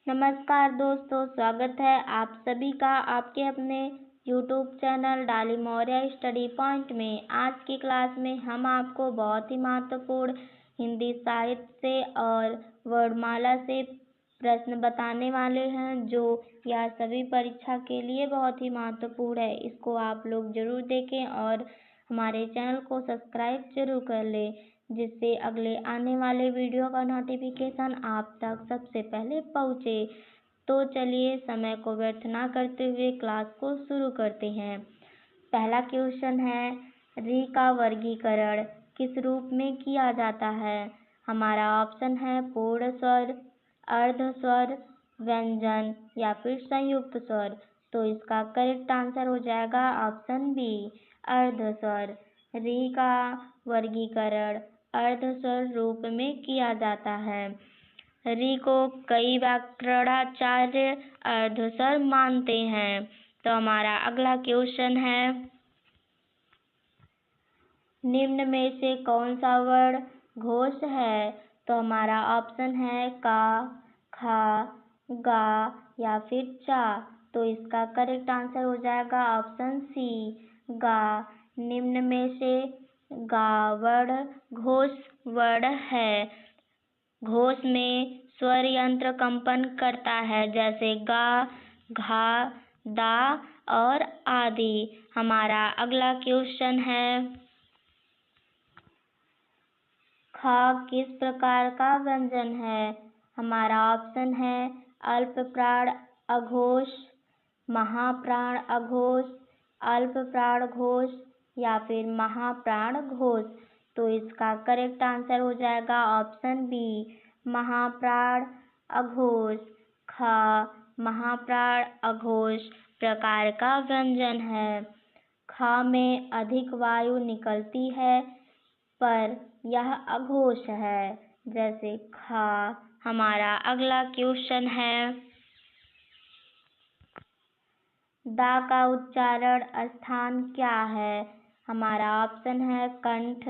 नमस्कार दोस्तों, स्वागत है आप सभी का आपके अपने YouTube channel Dolly Maurya study point में। आज की क्लास में हम आपको बहुत ही महत्वपूर्ण हिंदी साहित्य से और वर्णमाला से प्रश्न बताने वाले हैं, जो यह सभी परीक्षा के लिए बहुत ही महत्वपूर्ण है। इसको आप लोग जरूर देखें और हमारे चैनल को सब्सक्राइब जरूर कर लें, जिससे अगले आने वाले वीडियो का नोटिफिकेशन आप तक सबसे पहले पहुँचे। तो चलिए समय को व्यर्थ ना करते हुए क्लास को शुरू करते हैं। पहला क्वेश्चन है, री का वर्गीकरण किस रूप में किया जाता है? हमारा ऑप्शन है पूर्ण स्वर, अर्ध स्वर, व्यंजन या फिर संयुक्त स्वर। तो इसका करेक्ट आंसर हो जाएगा ऑप्शन बी, अर्ध स्वर। री का वर्गीकरण अर्ध स्वर रूप में किया जाता है। री को कई व्याकरणाचार्य अर्ध स्वर मानते हैं। तो हमारा अगला क्वेश्चन है, निम्न में से कौन सा वर्ण घोष है? तो हमारा ऑप्शन है का, खा, गा या फिर चा। तो इसका करेक्ट आंसर हो जाएगा ऑप्शन सी, गा। निम्न में से गा वर्ण घोष वर्ण है। घोष में स्वर यंत्र कंपन करता है, जैसे गा, घा, दा और आदि। हमारा अगला क्वेश्चन है, खा किस प्रकार का व्यंजन है? हमारा ऑप्शन है अल्प प्राण अघोष, महाप्राण अघोष, अल्प प्राण घोष या फिर महाप्राण घोष। तो इसका करेक्ट आंसर हो जाएगा ऑप्शन बी, महाप्राण अघोष। खा महाप्राण अघोष प्रकार का व्यंजन है। खा में अधिक वायु निकलती है, पर यह अघोष है, जैसे खा। हमारा अगला क्वेश्चन है, दा का उच्चारण स्थान क्या है? हमारा ऑप्शन है कंठ,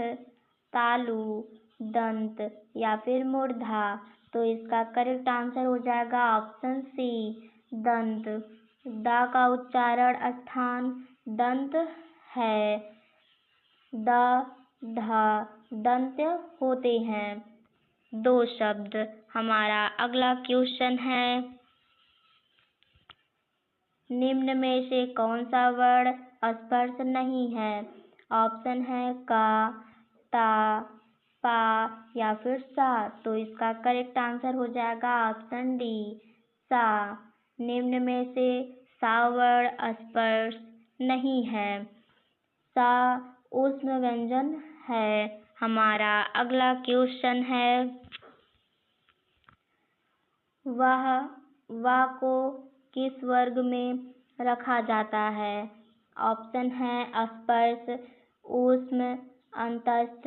तालु, दंत या फिर मूर्धा। तो इसका करेक्ट आंसर हो जाएगा ऑप्शन सी, दंत। दा का उच्चारण स्थान दंत है। द, ध दंत होते हैं। दो शब्द। हमारा अगला क्वेश्चन है, निम्न में से कौन सा वर्ण स्पर्श नहीं है? ऑप्शन है का, ता, पा या फिर सा। तो इसका करेक्ट आंसर हो जाएगा ऑप्शन डी, सा। निम्न में से सा वर्ण स्पर्श नहीं है। सा ऊष्म व्यंजन है। हमारा अगला क्वेश्चन है, वह को किस वर्ग में रखा जाता है? ऑप्शन है स्पर्श, ऊष्म, अंतस्थ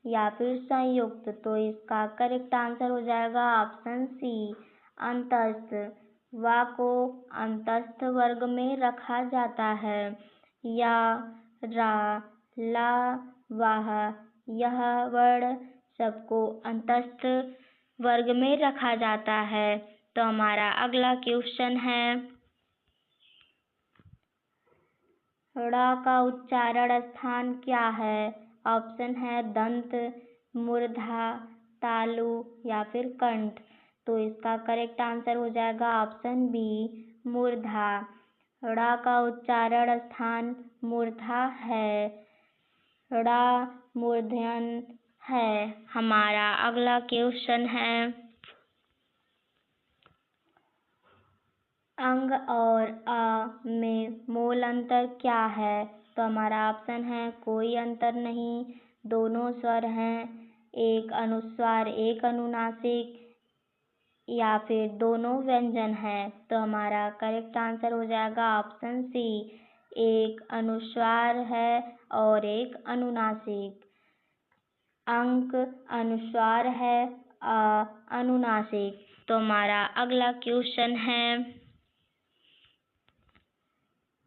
या फिर संयुक्त। तो इसका करेक्ट आंसर हो जाएगा ऑप्शन सी, अंतस्थ। वा को अंतस्थ वर्ग में रखा जाता है। या, रा, ला, वाह यह वर्ण सबको अंतस्थ वर्ग में रखा जाता है। तो हमारा अगला क्वेश्चन है, ड़ का उच्चारण स्थान क्या है? ऑप्शन है दंत, मूर्धा, तालु या फिर कंठ। तो इसका करेक्ट आंसर हो जाएगा ऑप्शन बी, मूर्धा। ड़ का उच्चारण स्थान मूर्धा है। ड़ मूर्धन्य है। हमारा अगला क्वेश्चन है, अंग और अ में मूल अंतर क्या है? तो हमारा ऑप्शन है कोई अंतर नहीं, दोनों स्वर हैं, एक अनुस्वार एक अनुनासिक या फिर दोनों व्यंजन है। तो हमारा करेक्ट आंसर हो जाएगा ऑप्शन सी, एक अनुस्वार है और एक अनुनासिक। अंक अनुस्वार है, अ अनुनासिक। तो हमारा अगला क्वेश्चन है,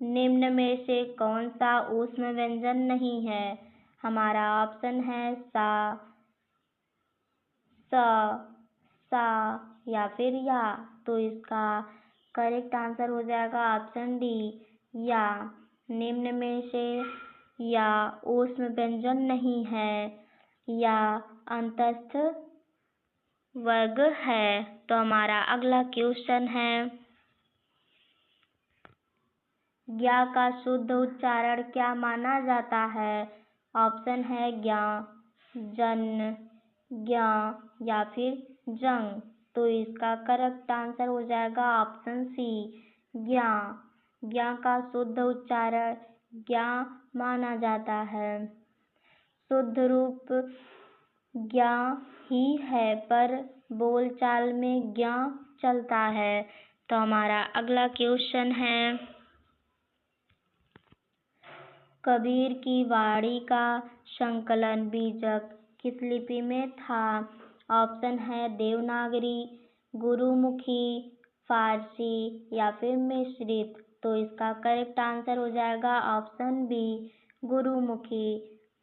निम्न में से कौन सा ऊष्म व्यंजन नहीं है? हमारा ऑप्शन है सा, स, सा या फिर या। तो इसका करेक्ट आंसर हो जाएगा ऑप्शन डी या। निम्न में से या ऊष्म व्यंजन नहीं है या अंतस्थ वर्ग है। तो हमारा अगला क्वेश्चन है, ज्ञ का शुद्ध उच्चारण क्या माना जाता है? ऑप्शन है ज्ञ, जन, ज्ञ या फिर जंग। तो इसका करेक्ट आंसर हो जाएगा ऑप्शन सी ज्ञ। ज्ञ का शुद्ध उच्चारण ज्ञ माना जाता है। शुद्ध रूप ज्ञ ही है पर बोलचाल में ज्ञ चलता है। तो हमारा अगला क्वेश्चन है, कबीर की वाणी का संकलन बीजक किस लिपि में था? ऑप्शन है देवनागरी, गुरुमुखी, फारसी या फिर मिश्रित। तो इसका करेक्ट आंसर हो जाएगा ऑप्शन बी गुरुमुखी।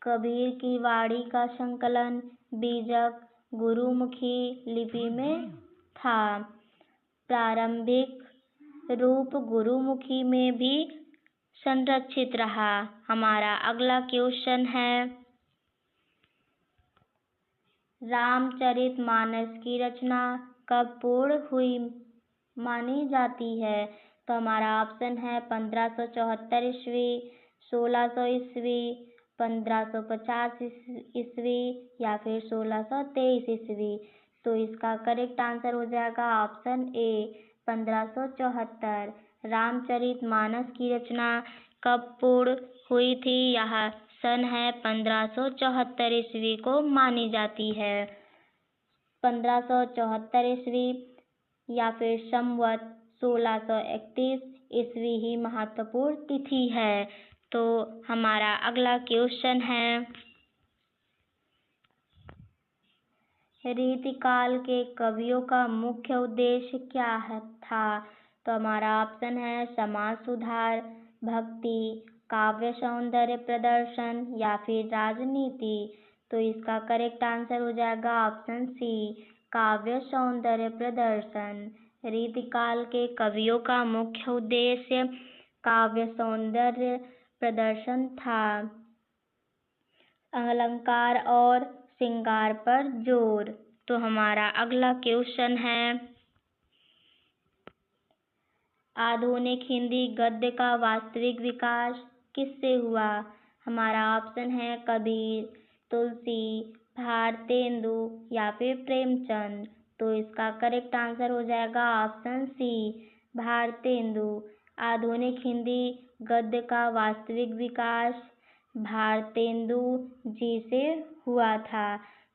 कबीर की वाणी का संकलन बीजक गुरुमुखी लिपि में था। प्रारंभिक रूप गुरुमुखी में भी संरक्षित रहा। हमारा अगला क्वेश्चन है, रामचरितमानस की रचना कब पूर्ण हुई मानी जाती है? तो हमारा ऑप्शन है 1574 ईस्वी, 1600 ईस्वी, 1550 ईस्वी या फिर 1623 ईस्वी। तो इसका करेक्ट आंसर हो जाएगा ऑप्शन ए 1574। रामचरितमानस की रचना कब पूर्ण हुई थी? यह सन है 1574 ईस्वी को मानी जाती है। 1574 ईस्वी या फिर संवत 1631 ईस्वी ही महत्वपूर्ण तिथि है। तो हमारा अगला क्वेश्चन है, रीतिकाल के कवियों का मुख्य उद्देश्य क्या था? तो हमारा ऑप्शन है समाज सुधार, भक्ति, काव्य सौंदर्य प्रदर्शन या फिर राजनीति। तो इसका करेक्ट आंसर हो जाएगा ऑप्शन सी काव्य सौंदर्य प्रदर्शन। रीतिकाल के कवियों का मुख्य उद्देश्य काव्य सौंदर्य प्रदर्शन था। अलंकार और श्रृंगार पर जोर। तो हमारा अगला क्वेश्चन है, आधुनिक हिंदी गद्य का वास्तविक विकास किससे हुआ? हमारा ऑप्शन है कबीर, तुलसी, भारतेंदु या फिर प्रेमचंद। तो इसका करेक्ट आंसर हो जाएगा ऑप्शन सी भारतेंदु। आधुनिक हिंदी गद्य का वास्तविक विकास भारतेंदु जी से हुआ था।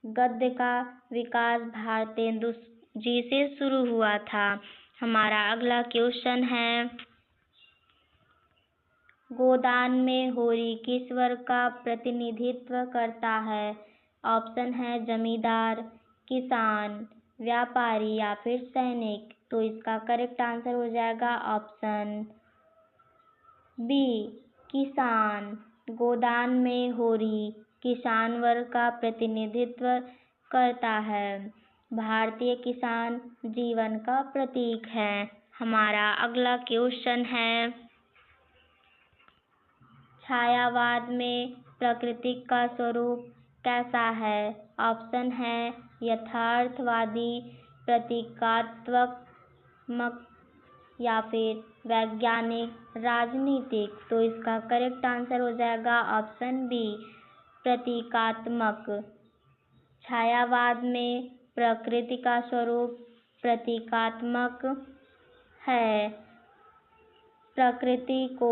गद्य का विकास भारतेंदु जी से शुरू हुआ था। हमारा अगला क्वेश्चन है, गोदान में होरी किस वर्ग का प्रतिनिधित्व करता है? ऑप्शन है जमींदार, किसान, व्यापारी या फिर सैनिक। तो इसका करेक्ट आंसर हो जाएगा ऑप्शन बी किसान। गोदान में होरी किसान वर्ग का प्रतिनिधित्व करता है। भारतीय किसान जीवन का प्रतीक है। हमारा अगला क्वेश्चन है, छायावाद में प्रकृति का स्वरूप कैसा है? ऑप्शन है यथार्थवादी, प्रतीकात्मक या फिर वैज्ञानिक, राजनीतिक। तो इसका करेक्ट आंसर हो जाएगा ऑप्शन बी प्रतीकात्मक। छायावाद में प्रकृति का स्वरूप प्रतीकात्मक है। प्रकृति को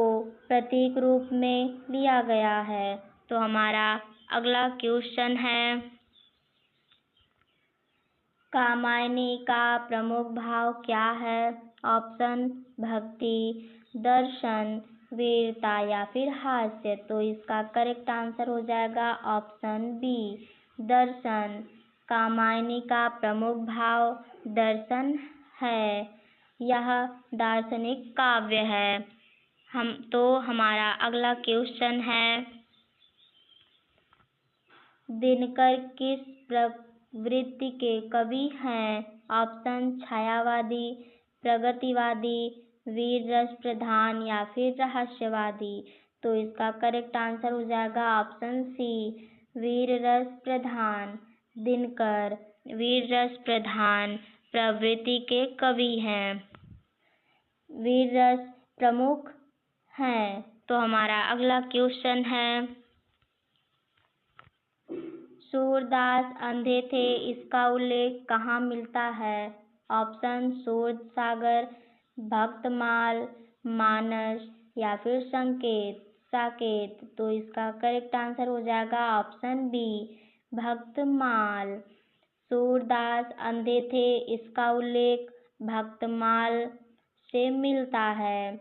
प्रतीक रूप में लिया गया है। तो हमारा अगला क्वेश्चन है, कामायनी का प्रमुख भाव क्या है? ऑप्शन भक्ति, दर्शन, वीरता या फिर हास्य। तो इसका करेक्ट आंसर हो जाएगा ऑप्शन बी दर्शन। कामायनी का प्रमुख भाव दर्शन है। यह दार्शनिक काव्य है। हमारा अगला क्वेश्चन है, दिनकर किस प्रवृत्ति के कवि हैं? ऑप्शन छायावादी, प्रगतिवादी, वीर रस प्रधान या फिर रहस्यवादी। तो इसका करेक्ट आंसर हो जाएगा ऑप्शन सी, वीर रस प्रधान। दिनकर वीर रस प्रधान प्रवृत्ति के कवि हैं, वीर रस प्रमुख हैं। तो हमारा अगला क्वेश्चन है, सूरदास अंधे थे इसका उल्लेख कहाँ मिलता है? ऑप्शन सूरसागर, भक्तमाल, मानस या फिर साकेत। तो इसका करेक्ट आंसर हो जाएगा ऑप्शन बी, भक्तमाल। सूरदास अंधे थे इसका उल्लेख भक्तमाल से मिलता है,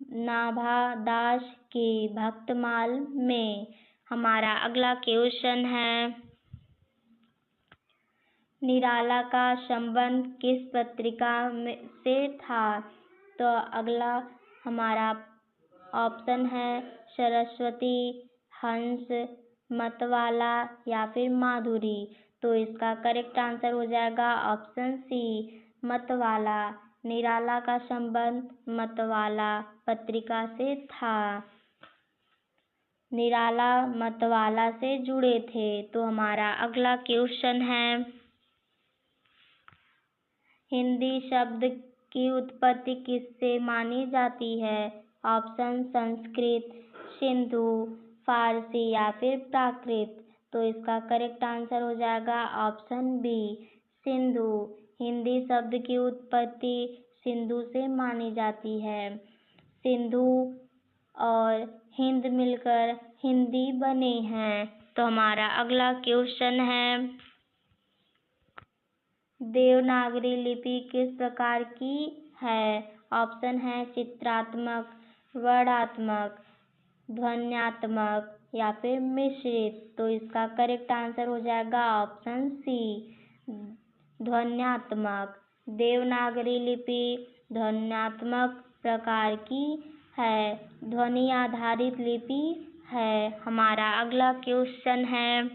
नाभा दास की भक्तमाल में। हमारा अगला क्वेश्चन है, निराला का संबंध किस पत्रिका से था? तो अगला हमारा ऑप्शन है सरस्वती, हंस, मतवाला या फिर माधुरी। तो इसका करेक्ट आंसर हो जाएगा ऑप्शन सी, मतवाला। निराला का संबंध मतवाला पत्रिका से था, निराला मतवाला से जुड़े थे। तो हमारा अगला क्वेश्चन है, हिंदी शब्द की उत्पत्ति किससे मानी जाती है? ऑप्शन संस्कृत, सिंधु, फारसी या फिर प्राकृत। तो इसका करेक्ट आंसर हो जाएगा ऑप्शन बी, सिंधु। हिंदी शब्द की उत्पत्ति सिंधु से मानी जाती है, सिंधु और हिंद मिलकर हिंदी बने हैं। तो हमारा अगला क्वेश्चन है, देवनागरी लिपि किस प्रकार की है? ऑप्शन है चित्रात्मक, वर्णात्मक, ध्वन्यात्मक या फिर मिश्रित। तो इसका करेक्ट आंसर हो जाएगा ऑप्शन सी, ध्वन्यात्मक। देवनागरी लिपि ध्वन्यात्मक प्रकार की है, ध्वनि आधारित लिपि है। हमारा अगला क्वेश्चन है,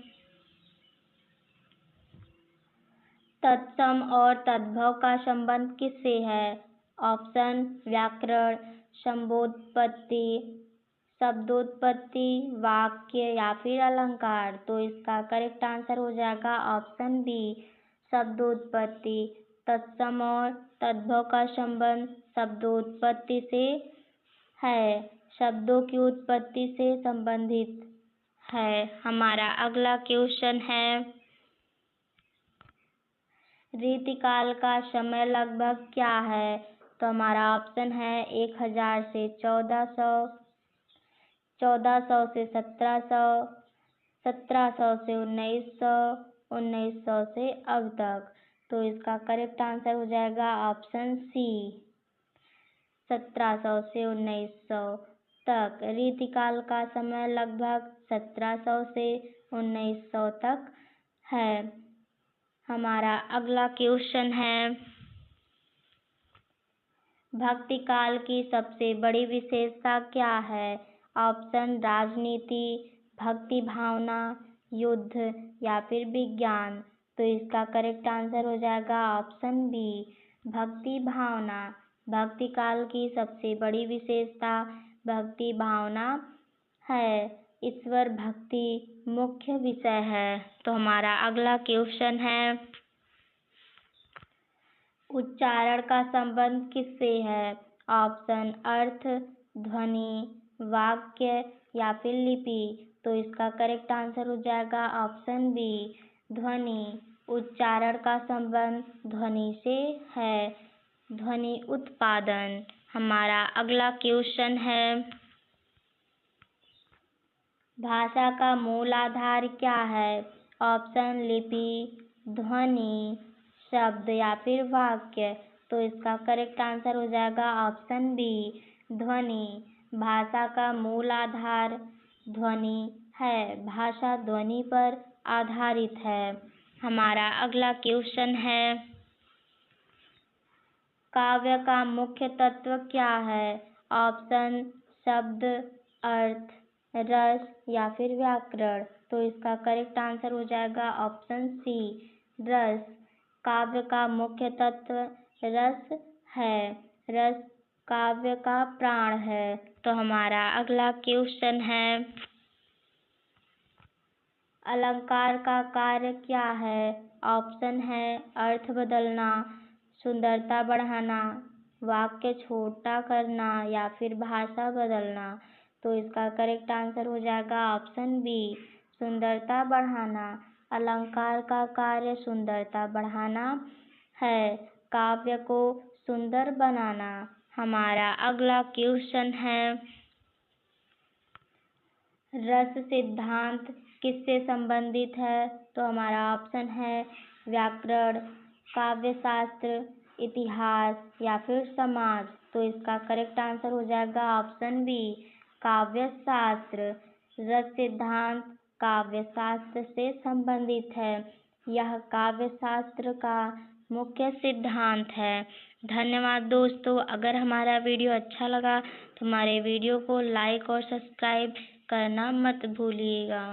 तत्सम और तद्भव का संबंध किससे है? ऑप्शन व्याकरण, शब्दोत्पत्ति, वाक्य या फिर अलंकार। तो इसका करेक्ट आंसर हो जाएगा ऑप्शन बी, शब्दोत्पत्ति। तत्सम और तद्भव का संबंध शब्दोत्पत्ति से है, शब्दों की उत्पत्ति से संबंधित है। हमारा अगला क्वेश्चन है, रीतिकाल का समय लगभग क्या है? तो हमारा ऑप्शन है 1000 से 1400, 1400 से 1700, 1700 से 1900, 1900 से अब तक। तो इसका करेक्ट आंसर हो जाएगा ऑप्शन सी, 1700 से 1900 तक। रीतिकाल का समय लगभग 1700 से 1900 तक है। हमारा अगला क्वेश्चन है, भक्ति काल की सबसे बड़ी विशेषता क्या है? ऑप्शन राजनीति, भक्ति भावना, युद्ध या फिर विज्ञान। तो इसका करेक्ट आंसर हो जाएगा ऑप्शन बी, भक्ति भावना। भक्ति काल की सबसे बड़ी विशेषता भक्ति भावना है, ईश्वर भक्ति मुख्य विषय है। तो हमारा अगला क्वेश्चन है, उच्चारण का संबंध किससे है? ऑप्शन अर्थ, ध्वनि, वाक्य या फिर लिपि। तो इसका करेक्ट आंसर हो जाएगा ऑप्शन बी, ध्वनि। उच्चारण का संबंध ध्वनि से है, ध्वनि उत्पादन। हमारा अगला क्वेश्चन है, भाषा का मूल आधार क्या है? ऑप्शन लिपि, ध्वनि, शब्द या फिर वाक्य। तो इसका करेक्ट आंसर हो जाएगा ऑप्शन बी, ध्वनि। भाषा का मूल आधार ध्वनि है, भाषा ध्वनि पर आधारित है। हमारा अगला क्वेश्चन है, काव्य का मुख्य तत्व क्या है? ऑप्शन शब्द, अर्थ, रस या फिर व्याकरण। तो इसका करेक्ट आंसर हो जाएगा ऑप्शन सी, रस। काव्य का मुख्य तत्व रस है। रस काव्य का प्राण है। तो हमारा अगला क्वेश्चन है, अलंकार का कार्य क्या है? ऑप्शन है अर्थ बदलना, सुंदरता बढ़ाना, वाक्य छोटा करना या फिर भाषा बदलना। तो इसका करेक्ट आंसर हो जाएगा ऑप्शन बी, सुंदरता बढ़ाना। अलंकार का कार्य सुंदरता बढ़ाना है, काव्य को सुंदर बनाना। हमारा अगला क्वेश्चन है, रस सिद्धांत किससे संबंधित है? तो हमारा ऑप्शन है व्याकरण, काव्यशास्त्र, इतिहास या फिर समाज। तो इसका करेक्ट आंसर हो जाएगा ऑप्शन बी, काव्यशास्त्र। रस सिद्धांत काव्यशास्त्र से संबंधित है। यह काव्यशास्त्र का मुख्य सिद्धांत है। धन्यवाद दोस्तों। अगर हमारा वीडियो अच्छा लगा तो हमारे वीडियो को लाइक और सब्सक्राइब करना मत भूलिएगा।